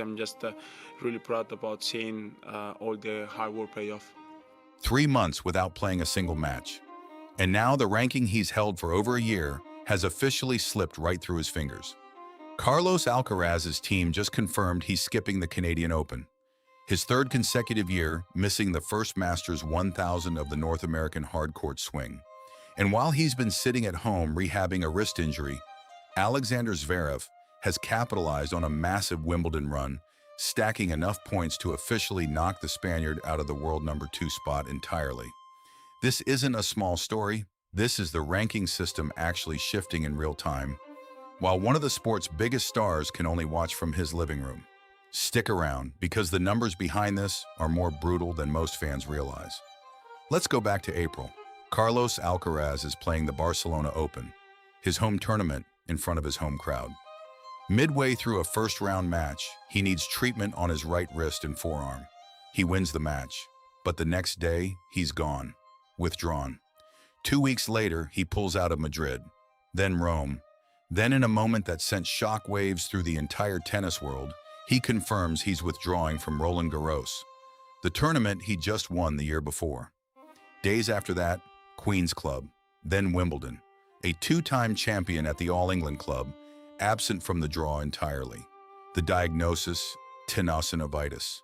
I'm just really proud about seeing all the hard work pay off. 3 months without playing a single match. And now the ranking he's held for over a year has officially slipped right through his fingers. Carlos Alcaraz's team just confirmed he's skipping the Canadian Open, his third consecutive year missing the first Masters 1000 of the North American hardcourt swing. And while he's been sitting at home rehabbing a wrist injury, Alexander Zverev has capitalized on a massive Wimbledon run, stacking enough points to officially knock the Spaniard out of the world #2 spot entirely. This isn't a small story. This is the ranking system actually shifting in real time, while one of the sport's biggest stars can only watch from his living room. Stick around, because the numbers behind this are more brutal than most fans realize. Let's go back to April. Carlos Alcaraz is playing the Barcelona Open, his home tournament, in front of his home crowd. Midway through a first-round match, he needs treatment on his right wrist and forearm. He wins the match, but the next day, he's gone, withdrawn. 2 weeks later, he pulls out of Madrid, then Rome. Then, in a moment that sent shockwaves through the entire tennis world, he confirms he's withdrawing from Roland Garros, the tournament he just won the year before. Days after that, Queen's Club, then Wimbledon, a two-time champion at the All England Club, absent from the draw entirely. The diagnosis, tenosynovitis,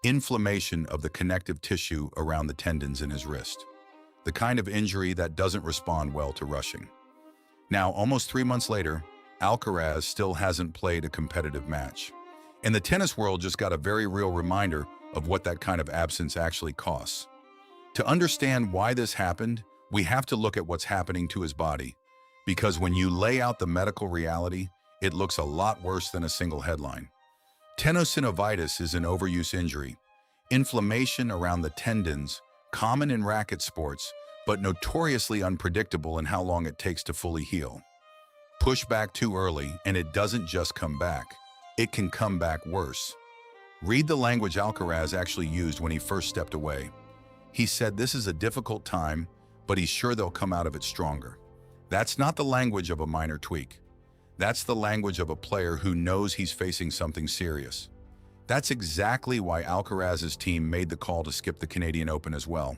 inflammation of the connective tissue around the tendons in his wrist, the kind of injury that doesn't respond well to rushing. Now, almost 3 months later, Alcaraz still hasn't played a competitive match. And the tennis world just got a very real reminder of what that kind of absence actually costs. To understand why this happened, we have to look at what's happening to his body. Because when you lay out the medical reality, it looks a lot worse than a single headline. Tenosynovitis is an overuse injury, inflammation around the tendons, common in racket sports, but notoriously unpredictable in how long it takes to fully heal. Push back too early, and it doesn't just come back. It can come back worse. Read the language Alcaraz actually used when he first stepped away. He said this is a difficult time, but he's sure they'll come out of it stronger. That's not the language of a minor tweak. That's the language of a player who knows he's facing something serious. That's exactly why Alcaraz's team made the call to skip the Canadian Open as well,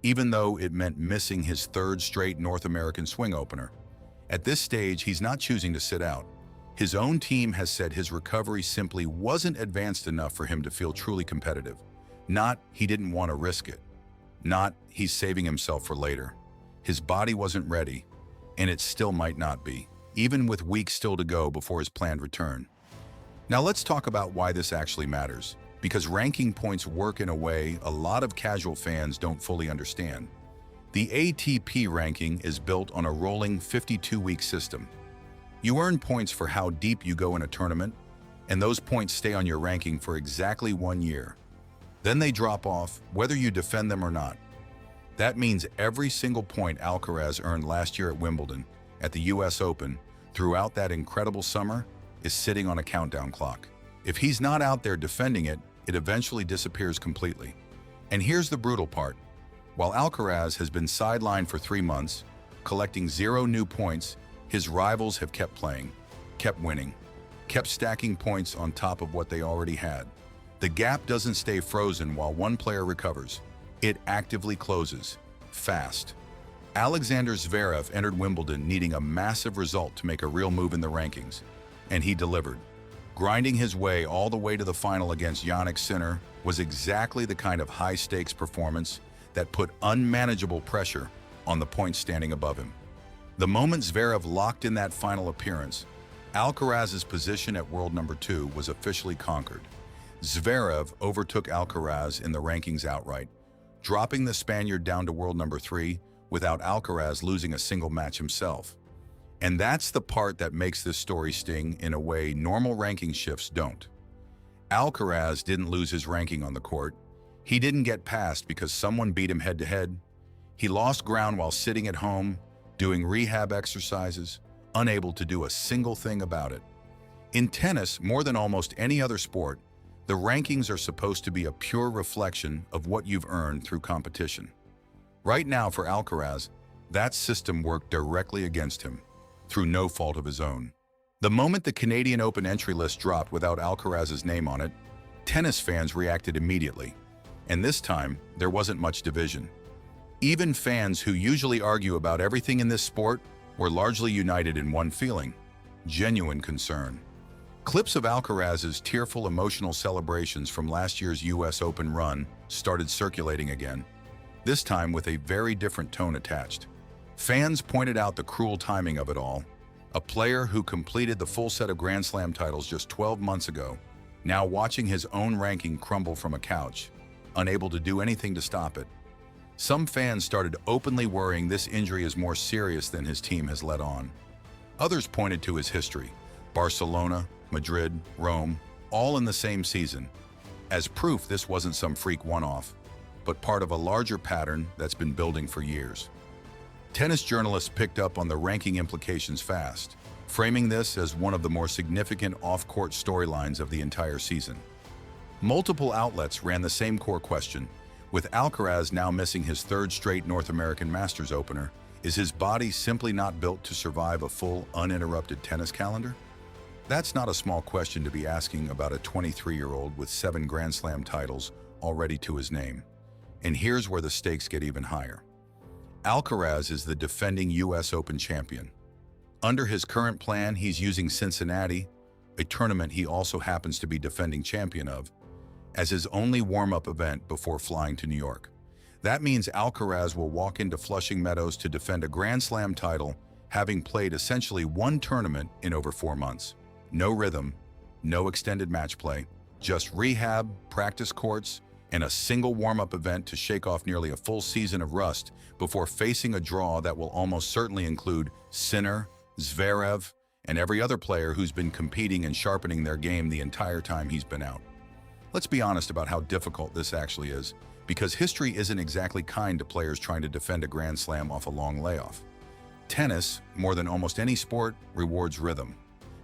even though it meant missing his third straight North American swing opener. At this stage, he's not choosing to sit out. His own team has said his recovery simply wasn't advanced enough for him to feel truly competitive. Not he didn't want to risk it. Not he's saving himself for later. His body wasn't ready, and it still might not be, even with weeks still to go before his planned return. Now let's talk about why this actually matters, because ranking points work in a way a lot of casual fans don't fully understand. The ATP ranking is built on a rolling 52-week system. You earn points for how deep you go in a tournament, and those points stay on your ranking for exactly 1 year. Then they drop off, whether you defend them or not. That means every single point Alcaraz earned last year at Wimbledon, at the US Open, throughout that incredible summer, is sitting on a countdown clock. If he's not out there defending it, it eventually disappears completely. And here's the brutal part. While Alcaraz has been sidelined for 3 months, collecting 0 new points, his rivals have kept playing, kept winning, kept stacking points on top of what they already had. The gap doesn't stay frozen while one player recovers. It actively closes, fast. Alexander Zverev entered Wimbledon needing a massive result to make a real move in the rankings, and he delivered. Grinding his way all the way to the final against Jannik Sinner was exactly the kind of high-stakes performance that put unmanageable pressure on the points standing above him. The moment Zverev locked in that final appearance, Alcaraz's position at world #2 was officially conquered. Zverev overtook Alcaraz in the rankings outright, dropping the Spaniard down to world #3 without Alcaraz losing a single match himself. And that's the part that makes this story sting in a way normal ranking shifts don't. Alcaraz didn't lose his ranking on the court. He didn't get passed because someone beat him head-to-head. He lost ground while sitting at home, doing rehab exercises, unable to do a single thing about it. In tennis, more than almost any other sport, the rankings are supposed to be a pure reflection of what you've earned through competition. Right now, for Alcaraz, that system worked directly against him, through no fault of his own. The moment the Canadian Open entry list dropped without Alcaraz's name on it, tennis fans reacted immediately. And this time, there wasn't much division. Even fans who usually argue about everything in this sport were largely united in one feeling: genuine concern. Clips of Alcaraz's tearful emotional celebrations from last year's US Open run started circulating again, this time with a very different tone attached. Fans pointed out the cruel timing of it all. A player who completed the full set of Grand Slam titles just 12 months ago, now watching his own ranking crumble from a couch, unable to do anything to stop it. Some fans started openly worrying this injury is more serious than his team has let on. Others pointed to his history: Barcelona, Madrid, Rome, all in the same season, as proof this wasn't some freak one-off, but part of a larger pattern that's been building for years. Tennis journalists picked up on the ranking implications fast, framing this as one of the more significant off-court storylines of the entire season. Multiple outlets ran the same core question: with Alcaraz now missing his third straight North American Masters opener, is his body simply not built to survive a full, uninterrupted tennis calendar? That's not a small question to be asking about a 23-year-old with 7 Grand Slam titles already to his name. And here's where the stakes get even higher. Alcaraz is the defending US Open champion. Under his current plan, he's using Cincinnati, a tournament he also happens to be defending champion of, as his only warm-up event before flying to New York. That means Alcaraz will walk into Flushing Meadows to defend a Grand Slam title, having played essentially one tournament in over 4 months. No rhythm, no extended match play, just rehab, practice courts, and a single warm-up event to shake off nearly a full season of rust before facing a draw that will almost certainly include Sinner, Zverev, and every other player who's been competing and sharpening their game the entire time he's been out. Let's be honest about how difficult this actually is, because history isn't exactly kind to players trying to defend a Grand Slam off a long layoff. Tennis, more than almost any sport, rewards rhythm.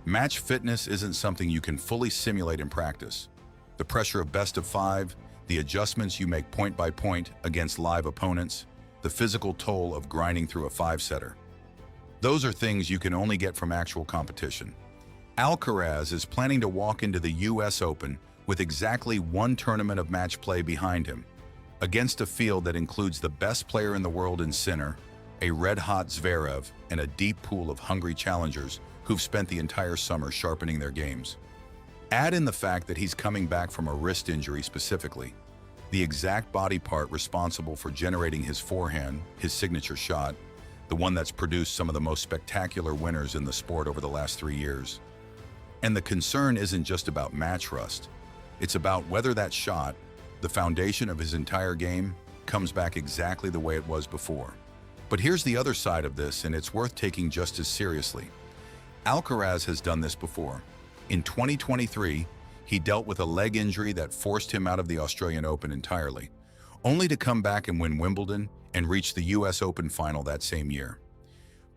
Match fitness isn't something you can fully simulate in practice. The pressure of best of 5, the adjustments you make point by point against live opponents, the physical toll of grinding through a 5-setter. Those are things you can only get from actual competition. Alcaraz is planning to walk into the US Open with exactly one tournament of match play behind him, against a field that includes the best player in the world in Sinner, a red-hot Zverev, and a deep pool of hungry challengers who've spent the entire summer sharpening their games. Add in the fact that he's coming back from a wrist injury specifically, the exact body part responsible for generating his forehand, his signature shot, the one that's produced some of the most spectacular winners in the sport over the last 3 years. And the concern isn't just about match rust. It's about whether that shot, the foundation of his entire game, comes back exactly the way it was before. But here's the other side of this, and it's worth taking just as seriously. Alcaraz has done this before. In 2023, he dealt with a leg injury that forced him out of the Australian Open entirely, only to come back and win Wimbledon and reach the US Open final that same year.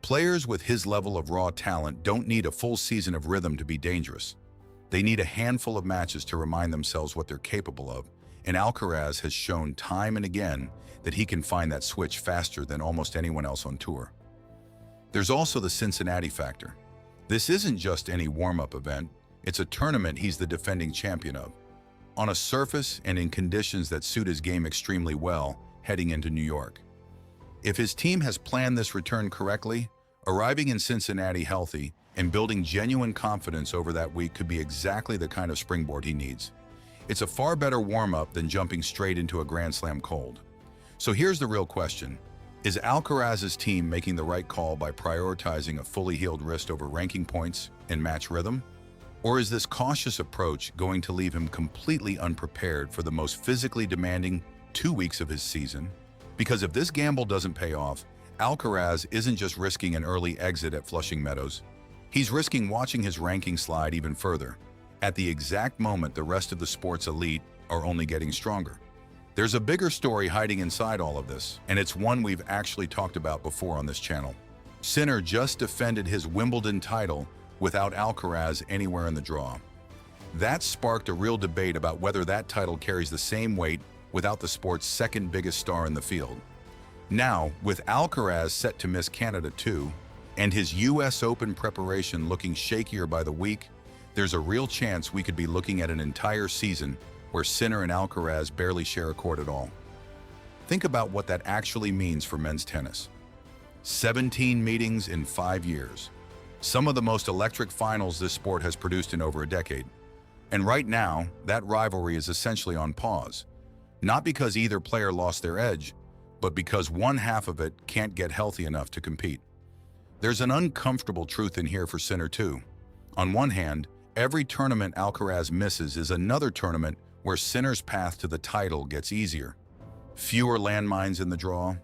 Players with his level of raw talent don't need a full season of rhythm to be dangerous. They need a handful of matches to remind themselves what they're capable of, and Alcaraz has shown time and again that he can find that switch faster than almost anyone else on tour. There's also the Cincinnati factor. This isn't just any warm-up event, it's a tournament he's the defending champion of, on a surface and in conditions that suit his game extremely well heading into New York. If his team has planned this return correctly, arriving in Cincinnati healthy and building genuine confidence over that week could be exactly the kind of springboard he needs. It's a far better warm-up than jumping straight into a Grand Slam cold. So here's the real question. Is Alcaraz's team making the right call by prioritizing a fully healed wrist over ranking points and match rhythm? Or is this cautious approach going to leave him completely unprepared for the most physically demanding 2 weeks of his season? Because if this gamble doesn't pay off, Alcaraz isn't just risking an early exit at Flushing Meadows. He's risking watching his ranking slide even further, at the exact moment the rest of the sport's elite are only getting stronger. There's a bigger story hiding inside all of this, and it's one we've actually talked about before on this channel. Sinner just defended his Wimbledon title without Alcaraz anywhere in the draw. That sparked a real debate about whether that title carries the same weight without the sport's second biggest star in the field. Now, with Alcaraz set to miss Canada too, And his US Open preparation looking shakier by the week, there's a real chance we could be looking at an entire season where Sinner and Alcaraz barely share a court at all. Think about what that actually means for men's tennis. 17 meetings in 5 years. Some of the most electric finals this sport has produced in over a decade. And right now, that rivalry is essentially on pause. Not because either player lost their edge, but because one half of it can't get healthy enough to compete. There's an uncomfortable truth in here for Sinner too. On one hand, every tournament Alcaraz misses is another tournament where Sinner's path to the title gets easier. Fewer landmines in the draw,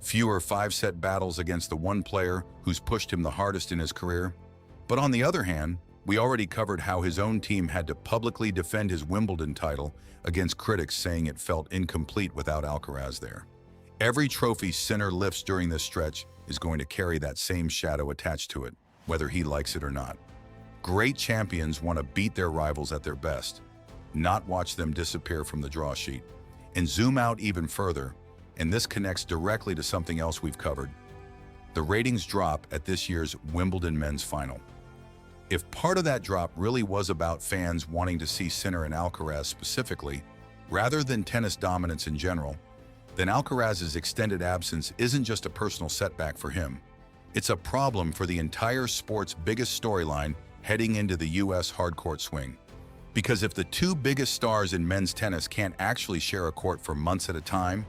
fewer 5-set battles against the one player who's pushed him the hardest in his career. But on the other hand, we already covered how his own team had to publicly defend his Wimbledon title against critics saying it felt incomplete without Alcaraz there. Every trophy Sinner lifts during this stretch is going to carry that same shadow attached to it, whether he likes it or not. Great champions want to beat their rivals at their best, not watch them disappear from the draw sheet. And zoom out even further, and this connects directly to something else we've covered. The ratings drop at this year's Wimbledon men's final. If part of that drop really was about fans wanting to see Sinner and Alcaraz specifically, rather than tennis dominance in general, then Alcaraz's extended absence isn't just a personal setback for him. It's a problem for the entire sport's biggest storyline heading into the US hardcourt swing. Because if the two biggest stars in men's tennis can't actually share a court for months at a time,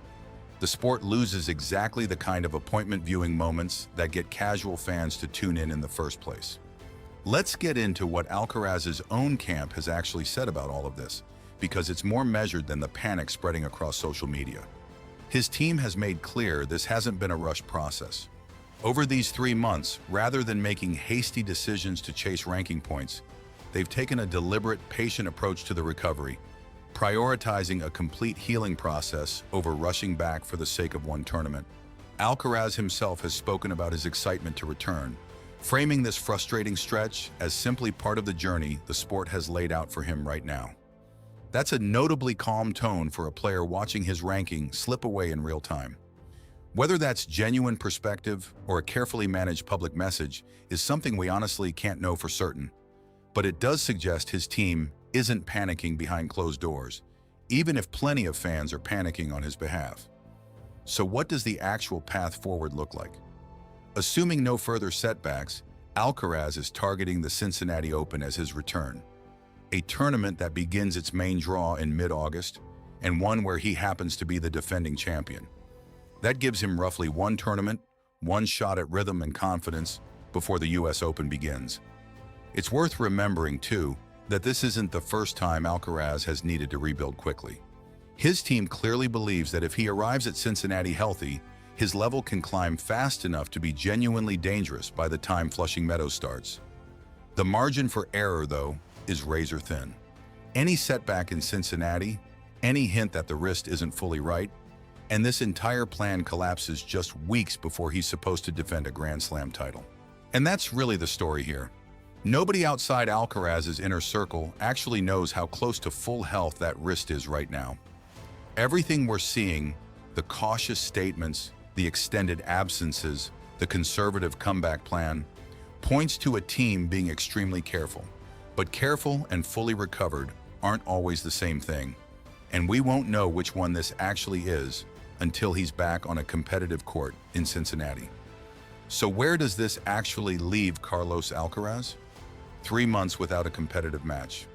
the sport loses exactly the kind of appointment viewing moments that get casual fans to tune in the first place. Let's get into what Alcaraz's own camp has actually said about all of this, because it's more measured than the panic spreading across social media. His team has made clear this hasn't been a rushed process. Over these 3 months, rather than making hasty decisions to chase ranking points, they've taken a deliberate, patient approach to the recovery, prioritizing a complete healing process over rushing back for the sake of one tournament. Alcaraz himself has spoken about his excitement to return, framing this frustrating stretch as simply part of the journey the sport has laid out for him right now. That's a notably calm tone for a player watching his ranking slip away in real time. Whether that's genuine perspective or a carefully managed public message is something we honestly can't know for certain. But it does suggest his team isn't panicking behind closed doors, even if plenty of fans are panicking on his behalf. So what does the actual path forward look like? Assuming no further setbacks, Alcaraz is targeting the Cincinnati Open as his return, a tournament that begins its main draw in mid-August and one where he happens to be the defending champion. That gives him roughly one tournament, one shot at rhythm and confidence before the US Open begins. It's worth remembering, too, that this isn't the first time Alcaraz has needed to rebuild quickly. His team clearly believes that if he arrives at Cincinnati healthy, his level can climb fast enough to be genuinely dangerous by the time Flushing Meadows starts. The margin for error, though, is razor thin. Any setback in Cincinnati, any hint that the wrist isn't fully right, and this entire plan collapses just weeks before he's supposed to defend a Grand Slam title. And that's really the story here. Nobody outside Alcaraz's inner circle actually knows how close to full health that wrist is right now. Everything we're seeing, the cautious statements, the extended absences, the conservative comeback plan, points to a team being extremely careful. But careful and fully recovered aren't always the same thing, and we won't know which one this actually is until he's back on a competitive court in Cincinnati. So where does this actually leave Carlos Alcaraz? 3 months without a competitive match.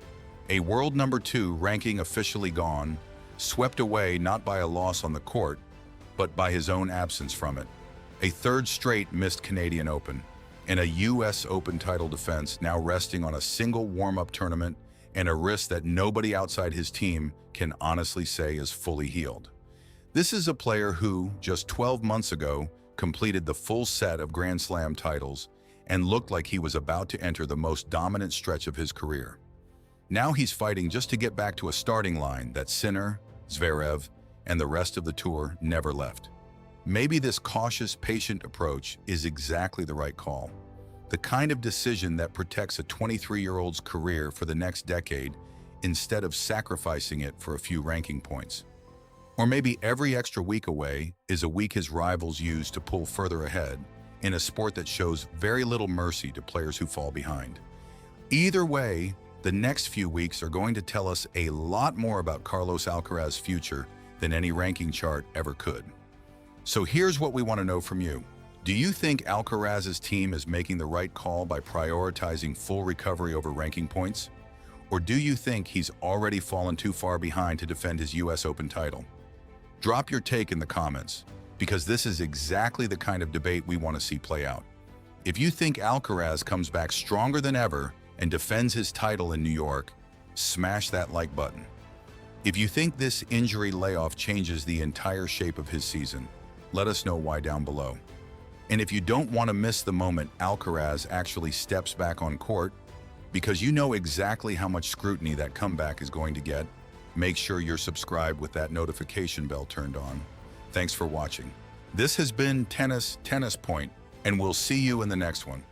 A world number 2 ranking officially gone, swept away not by a loss on the court, but by his own absence from it. A third straight missed Canadian Open, and a US Open title defense now resting on a single warm-up tournament and a wrist that nobody outside his team can honestly say is fully healed. This is a player who, just 12 months ago, completed the full set of Grand Slam titles and looked like he was about to enter the most dominant stretch of his career. Now he's fighting just to get back to a starting line that Sinner, Zverev, and the rest of the tour never left. Maybe this cautious, patient approach is exactly the right call. The kind of decision that protects a 23-year-old's career for the next decade instead of sacrificing it for a few ranking points. Or maybe every extra week away is a week his rivals use to pull further ahead, in a sport that shows very little mercy to players who fall behind. Either way, the next few weeks are going to tell us a lot more about Carlos Alcaraz's future than any ranking chart ever could. So here's what we want to know from you. Do you think Alcaraz's team is making the right call by prioritizing full recovery over ranking points? Or do you think he's already fallen too far behind to defend his US Open title? Drop your take in the comments, because this is exactly the kind of debate we want to see play out. If you think Alcaraz comes back stronger than ever and defends his title in New York, smash that like button. If you think this injury layoff changes the entire shape of his season, let us know why down below. And if you don't want to miss the moment Alcaraz actually steps back on court, because you know exactly how much scrutiny that comeback is going to get, make sure you're subscribed with that notification bell turned on. Thanks for watching. This has been Tennis Point, and we'll see you in the next one.